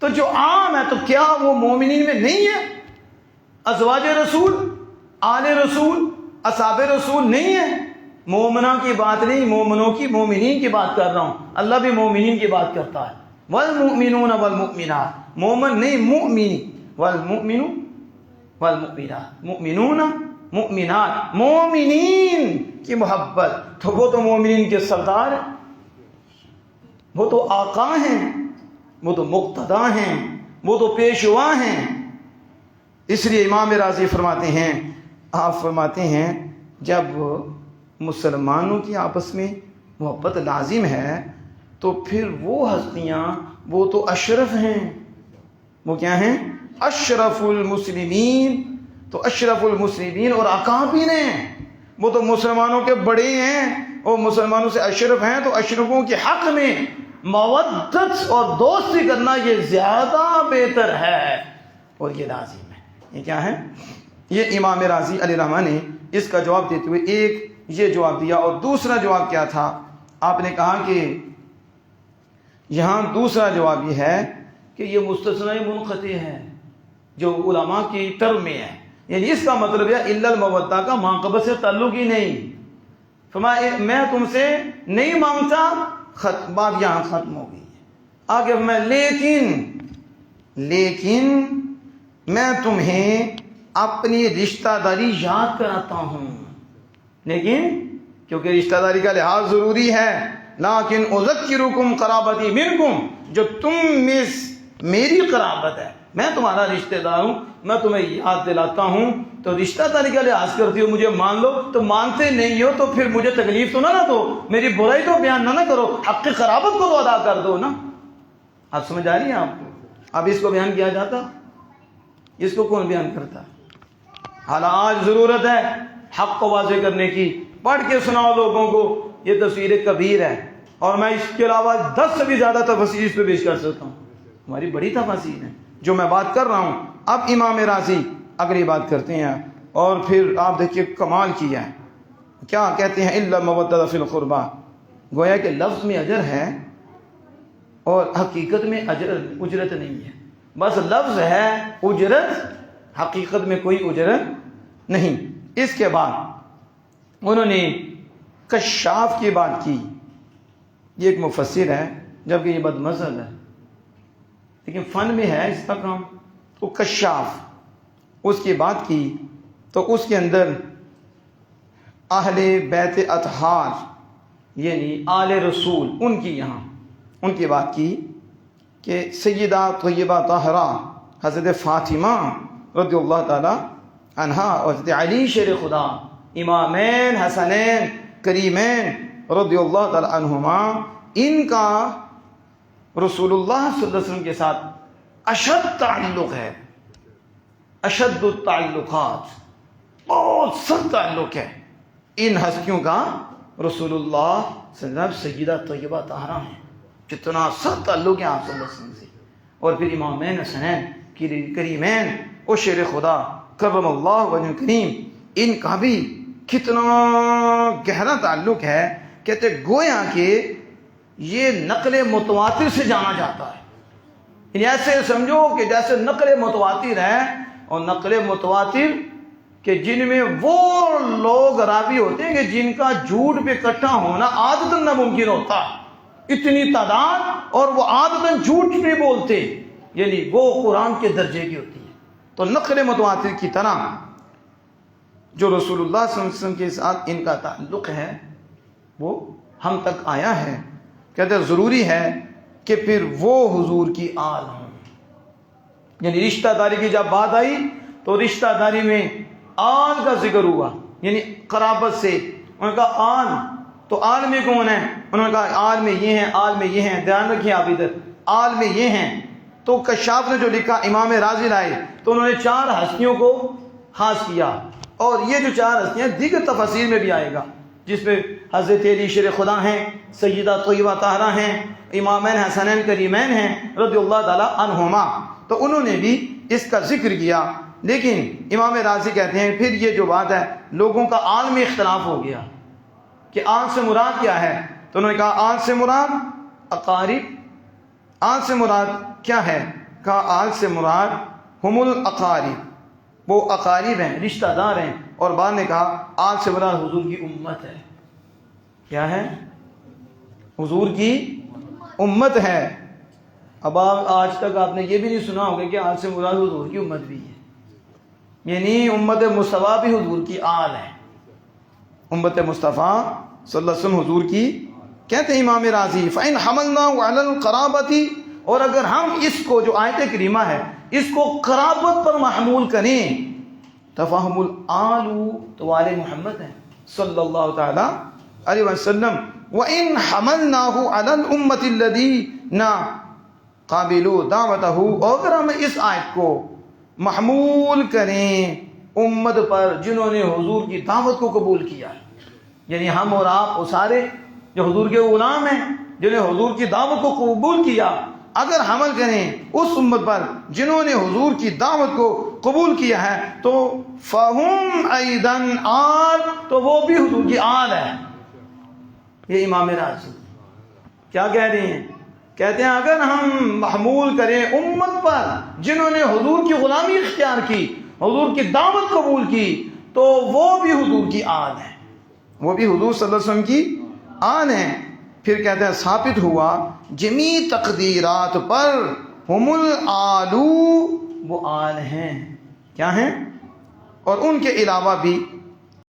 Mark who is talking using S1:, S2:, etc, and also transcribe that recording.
S1: تو جو عام ہے تو کیا وہ مومنین میں نہیں ہے؟ ازواج رسول، آل رسول، اصحاب رسول نہیں ہے؟ مومنہ کی بات نہیں، مومنوں کی، مومنین کی بات کر رہا ہوں۔ اللہ بھی مومنین کی بات کرتا ہے، والمؤمنون والمؤمنات، مومن نہیں مؤمن، والمؤمنون والمؤمنات، مؤمنون مؤمنات، مومنین کی محبت، تو وہ تو مومنین کے سردار ہیں، وہ تو آقا ہیں، وہ تو مقتدا ہیں، وہ تو پیشوا ہیں۔ اس لیے امام راضی فرماتے ہیں، آپ فرماتے ہیں جب مسلمانوں کی آپس میں محبت لازم ہے تو پھر وہ ہستیاں وہ تو اشرف ہیں، وہ کیا ہیں؟ اشرف المسلمین، تو اشرف المسلمین اور اکابر ہیں، وہ تو مسلمانوں کے بڑے ہیں اور مسلمانوں سے اشرف ہیں، تو اشرفوں کے حق میں مودت اور دوستی کرنا یہ زیادہ بہتر ہے اور یہ لازم ہے۔ یہ کیا ہے؟ یہ امام راضی علیہ الرحمہ نے اس کا جواب دیتے ہوئے ایک یہ جواب دیا، اور دوسرا جواب کیا تھا؟ آپ نے کہا کہ یہاں دوسرا جواب یہ ہے کہ یہ مستثنی منقطع ہے جو علماء کی ٹرم میں ہے، یعنی اس کا مطلب ہے الا المودہ کا ماقبل سے تعلق ہی نہیں۔ فرمایا میں تم سے نہیں مانگتا، بات یہاں ختم ہو گئی ہے۔ آگے میں لیکن میں تمہیں اپنی رشتہ داری یاد کراتا ہوں، لیکن کیونکہ رشتہ داری کا لحاظ ضروری ہے، لیکن اذکرکم قرابتی منکم، جو تم میں میری قرابت ہے، میں تمہارا رشتہ دار ہوں، میں تمہیں یاد دلاتا ہوں، تو رشتہ داری کا لحاظ کرتی ہو مجھے مان لو، تو مانتے نہیں ہو تو پھر مجھے تکلیف تو نہ دو، میری برائی تو بیان نہ کرو، حق قرابت کو تو ادا کر دو نا۔ آپ سمجھ آ رہی ہے آپ کو؟ اب اس کو بیان کیا جاتا، اس کو کون بیان کرتا؟ حالانکہ آج ضرورت ہے حق کو واضح کرنے کی، پڑھ کے سناؤ لوگوں کو، یہ تفسیر کبیر ہے، اور میں اس کے علاوہ 10 سے بھی زیادہ تفسیر اس پہ پیش کر سکتا ہوں، ہماری بڑی تفاسیر ہیں جو میں بات کر رہا ہوں۔ اب امام راضی اگلی بات کرتے ہیں، اور پھر آپ دیکھیے کمال کیا ہے، کیا کہتے ہیں؟ الا مودۃ فی القربہ، گویا کہ لفظ میں اجر ہے اور حقیقت میں اجرت نہیں ہے، بس لفظ ہے اجرت، حقیقت میں کوئی اجرت نہیں۔ اس کے بعد انہوں نے کشاف کی بات کی، یہ ایک مفسر ہے جبکہ یہ بد مذہب ہے لیکن فن میں ہے اس کا کام، تو کشاف اس کی بات کی، تو اس کے اندر اہل بیت اطہار یعنی آل رسول ان کی بات کی کہ سیدہ طیبہ طاہرہ حضرت فاطمہ رضی اللہ تعالی عنہا اور حضرت علی شیر خدا، امامین حسنین کریمین رضی اللہ تعالی عنہما، ان کا رسول اللہ صلی اللہ علیہ وسلم کے ساتھ اشد تعلق ہے، اشد التعلقات، بہت سخت تعلق ہے ان ہستیوں کا رسول اللہ صلی اللہ علیہ وسلم سیدہ طیبہ طاہرہ ہیں، جتنا سخت تعلق ہے آپ صلی اللہ علیہ وسلم سے، اور پھر امامین حسنین کریمین اور شیر خدا کرم اللہ وجہ کریم، ان کا بھی کتنا گہرا تعلق ہے، کہتے گویا کہ یہ نقل متواتر سے جانا جاتا ہے، یعنی ایسے سمجھو کہ جیسے نقل متواتر ہے، اور نقل متواتر کہ جن میں وہ لوگ راوی ہوتے ہیں کہ جن کا جھوٹ پہ اکٹھا ہونا عادتاً ناممکن ہوتا ہے، اتنی تعداد، اور وہ عادتاً جھوٹ بھی بولتے، یعنی وہ قرآن کے درجے کی ہوتی ہے۔ تو نقل متواتر کی طرح جو رسول اللہ صلی اللہ علیہ وسلم کے ساتھ ان کا تعلق ہے وہ ہم تک آیا ہے، کہتے ہیں ضروری ہے کہ پھر وہ حضور کی آل ہوں، یعنی رشتہ داری کی جب بات آئی تو رشتہ داری میں آل کا ذکر ہوا، یعنی قرابت سے، انہوں نے کہا آل، تو آل میں کون ہے؟ انہوں نے کہا آل میں یہ ہیں، آل میں یہ ہیں، دھیان رکھیں آپ ادھر، آل میں یہ ہیں۔ تو کشاف نے جو لکھا امام راضی لائے تو انہوں نے 4 ہستیوں کو خاص کیا، اور یہ جو 4 ہستیاں دیگر تفاسیر میں بھی آئے گا، جس میں حضرت علی شیر خدا ہیں، سیدہ طیبہ طاہرہ ہیں، امامین حسنین کریمین ہیں رضی اللہ تعالی عنہما، تو انہوں نے بھی اس کا ذکر کیا۔ لیکن امام راضی کہتے ہیں پھر یہ جو بات ہے لوگوں کا آل میں اختلاف ہو گیا کہ آل سے مراد کیا ہے، تو انہوں نے کہا آل سے مراد اقارب، آل سے مراد کیا ہے؟ کہا آل سے مراد ہم الاقارب، وہ اقارب ہیں، رشتہ دار ہیں، اور بعد نے کہا آل سے مراد حضور کی امت ہے۔ کیا ہے؟ حضور کی امت ہے۔ اب آج تک آپ نے یہ بھی نہیں سنا ہوگا کہ آل سے مراد حضور کی امت بھی ہے، یعنی امت مصطفیٰ بھی حضور کی آل ہے۔ امت مصطفیٰ صلی اللہ علیہ وسلم حضور کی، کہتے ہیں امام رازی فَإِنْ حَمَلْنَاهُ عَلَى الْقَرَابَةِ، اور اگر ہم اس کو، جو آیت کریمہ ہے، اس کو قرابت پر محمول کریں، تفہم الآل تو آل محمد ہیں صلی اللہ تعالی علیہ وسلم۔ وَإِنْ حَمَلْنَاهُ عَلَى الْأُمَّةِ الَّذِينَ قَابِلُوا دَعْوَتَهُ، اور اگر ہم اس آیت کو محمول کریں امت پر جنہوں نے حضور کی دعوت کو قبول کیا ہے، یعنی ہم اور آپ وہ سارے جو حضور کے غلام ہیں جنہیں حضور کی دعوت کو قبول کیا، اگر حمل کریں اس امت پر جنہوں نے حضور کی دعوت کو قبول کیا ہے تو فَهُمْ أَيْضًا آل، تو وہ بھی حضور کی آل ہے۔ یہ امام رازی کیا کہہ رہے ہیں؟ کہتے ہیں اگر ہم محمول کریں امت پر جنہوں نے حضور کی غلامی اختیار کی، حضور کی دعوت قبول کی، تو وہ بھی حضور کی آل ہے، وہ بھی حضور صلی اللہ علیہ وسلم کی آل ہیں۔ پھر کہتے ہیں ثابت ہوا جمیع تقدیرات پر ہم الآلو، وہ آل ہیں، کیا ہیں؟ اور ان کے علاوہ بھی